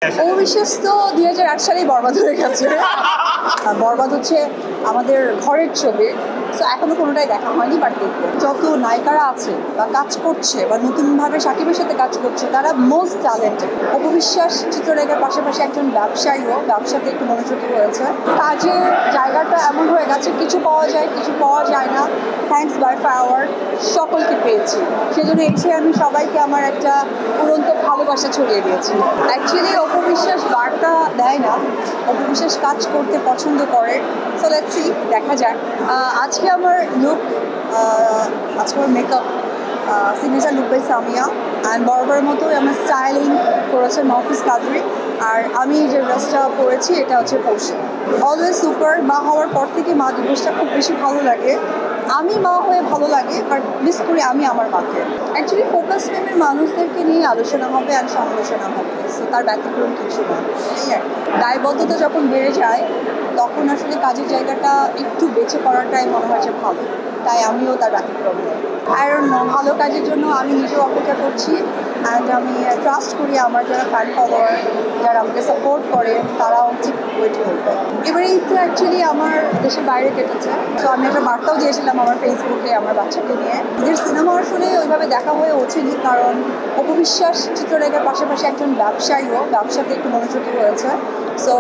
অবিশ্বাস তো 2008 সালেই বরবাদ হয়ে গেছে। বরবাদ হচ্ছে আমাদের ঘরের ছবি, তো এখনো কোনোটাই দেখা হয়নি, বাট দেখবো। যত নায়িকারা আছে বা কাজ করছে বা নতুনভাবে সাকিবের সাথে কাজ করছে তারা মোস্ট ট্যালেন্টেড। অপবিশ্বাস চিত্রলেখার পাশাপাশি একজন ব্যবসায়ীও ব্যবসাতে একটু মনোযোগী হয়েছে। কাজের জায়গাটা এমন হয়ে গেছে, কিছু পাওয়া যায় কিছু পাওয়া যায় না। থ্যাঙ্কস বাই ফায়ার সকলকে পেয়েছি, সেজন্য এসে আমি সবাইকে আমার একটা উড়ন্ত ভালোবাসা ছড়িয়ে দিয়েছি। অ্যাকচুয়ালি অপবিশ্বাস বার্তা দেয় না, অপবিশ্বাস কাজ করতে পছন্দ করে। সো লেটস সি, দেখা যাক। আজকে আমার লুক, আজকে আমার makeup signature look by Samia, and বরাবরের মতোই আমার স্টাইলিং করেছে নফিস কাদরি। আর আমি যে ড্রেসটা পরেছি এটা হচ্ছে পরশু। Always super. মা হওয়ার পর থেকে মা দিবসটা খুব বেশি ভালো লাগে। আমি মা হয়ে ভালো লাগে, বাট মিস করি আমি আমার মাকে। অ্যাকচুয়ালি ফোকাস ফ্রেমের মানুষদেরকে নিয়ে আলোচনা হবে আর সমালোচনা হবে, সো তার ব্যতিক্রম কিছু না। দায়বদ্ধতা যখন বেড়ে যায় তখন আসলে কাজের জায়গাটা একটু বেঁচে করাটাই মনে হয় যে ভালো, তাই আমিও তার ব্যতিক্রম নই। আর ভালো কাজের জন্য আমি নিজেও অপেক্ষা করছি, অ্যান্ড আমি ট্রাস্ট করি আমার যারা ফ্যান ফলোয়ার, যারা আমাকে সাপোর্ট করে তারাও ঠিক ওয়েট করবে। এবারে ঈদটা অ্যাকচুয়ালি আমার দেশের বাইরে কেটেছে, তো আমি একটা বার্তাও দিয়েছিলাম আমার ফেসবুকে আমার বাচ্চাকে নিয়ে। ঈদের সিনেমা আসলে ওইভাবে দেখা হয়ে ওঠেনি, কারণ অপবিশ্বাস চিত্রলেখার পাশাপাশি একজন ব্যবসায়ীও ব্যবসাতে একটু মনোযোগী হয়েছে। সো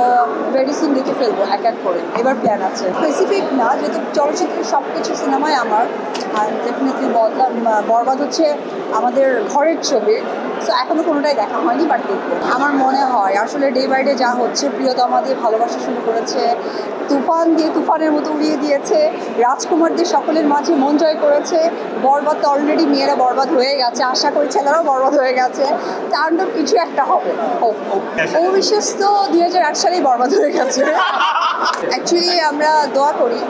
ভেরি সুন দেখে ফেলবো এক এক করে, এবার প্ল্যান আছে। স্পেসিফিক না, যেহেতু চলচ্চিত্রের সব কিছু সিনেমায় আমার, আর ডেফিনেটলি বরবাদ হচ্ছে আমাদের ঘরের ছবি, সো এখনও কোনোটাই দেখা হয়নি, বাট দেখবো। আমার মনে হয় আসলে ডে বাই ডে যা হচ্ছে, প্রিয়তমা দিয়ে ভালোবাসা শুরু করেছে, তুফান দিয়ে তুফানের মতো উড়িয়ে দিয়েছে, রাজকুমার দিয়ে সকলের মাঝে মন জয় করেছে। বরবাদ তো অলরেডি মেয়েরা বরবাদ হয়ে গেছে, আশা করি ছেলেরাও বরবাদ হয়ে গেছে। তাণ্ডব কিছু একটা হবে। অবিশ্বাস তো 2008 সালেই বরবাদ হয়ে গেছে। অ্যাকচুয়ালি আমরা দোয়া করি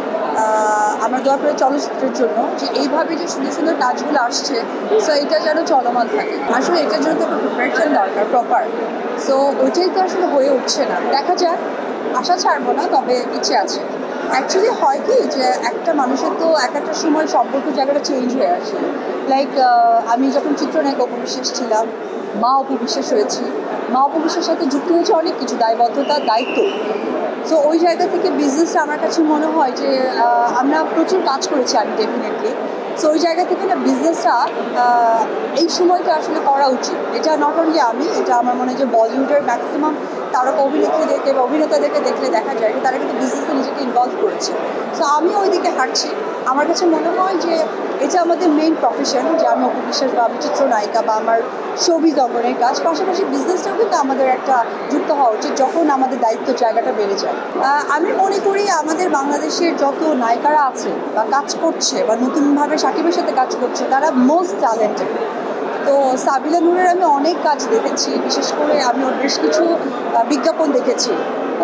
চলচ্চিত্রের জন্য যে এইভাবে যে সুন্দর সুন্দর কাজগুলো আসছে, সো এটা যেন চলমান থাকে। আসলে এটার জন্য তো একটা প্রিপারেশন দরকার প্রপার, সো ওইটাই তো আসলে হয়ে উঠছে না। দেখা যাক, আশা ছাড়বো না, তবে ইচ্ছে আছে। অ্যাকচুয়ালি হয় কি যে একটা মানুষের তো এক একটা সময় সম্পর্ক জায়গাটা চেঞ্জ হয়ে আসে। লাইক আমি যখন চিত্রনায়ক অপবিশ্বাস ছিলাম, মা অপবিশ্বাস হয়েছি, মা অপবিশ্বাসের সাথে যুক্ত হয়েছে অনেক কিছু দায়বদ্ধতা, দায়িত্ব। সো ওই জায়গা থেকে বিজনেসটা আমার কাছে মনে হয় যে আমরা প্রচুর কাজ করেছি আমি ডেফিনেটলি। সো ওই জায়গা থেকে না বিজনেসটা এই সময়টা আসলে করা উচিত। এটা নট অনলি আমি, এটা আমার মনে হয় যে বলিউডের ম্যাক্সিমাম তারকা অভিনেত্রীদেরকে বা অভিনেতাদেরকে দেখলে দেখা যায় যে তারা কিন্তু বিজনেসে নিজেকে ইনভলভ করেছে। সো আমিও ওই দিকে হাঁটছি। আমার কাছে মনে হয় যে এটা আমাদের মেইন প্রফেশন, যে আমি অপবিশ্বাস বা আমি চিত্রনায়িকা বা আমার শোবিজ অঙ্গনের কাজ, পাশাপাশি বিজনেসটাও কিন্তু আমাদের একটা যুক্ত হওয়া উচিত যখন আমাদের দায়িত্ব জায়গাটা বেড়ে যায়। আমি মনে করি আমাদের বাংলাদেশের যত নায়িকারা আছে বা কাজ করছে বা নতুনভাবে সাকিবের সাথে কাজ করছে তারা মোস্ট ট্যালেন্টেড। তো সাবিলা নূরের আমি অনেক কাজ দেখেছি, বিশেষ করে আমি ওর বেশ কিছু বিজ্ঞাপন দেখেছি।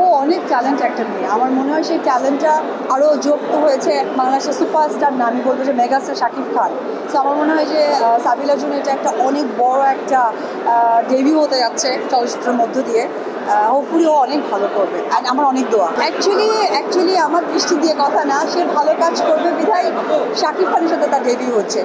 ও অনেক ট্যালেন্ট একটা মেয়ে। আমার মনে হয় সেই ট্যালেন্টটা আরও যুক্ত হয়েছে বাংলাদেশের সুপারস্টার না, আমি বলবো যে মেগাস্টার শাকিব খান। সো আমার মনে হয় যে সাবিলার জন্য এটা একটা অনেক বড় একটা ডেবিউ হতে যাচ্ছে চলচ্চিত্রের মধ্য দিয়ে। হোপফুলি ও অনেক ভালো করবে, অ্যান্ড আমার অনেক দোয়া। অ্যাকচুয়ালি আমার দৃষ্টি দিয়ে কথা না, সে ভালো কাজ করবে বিধায় শাকিব খানের সাথে তার ডেবিউ হচ্ছে।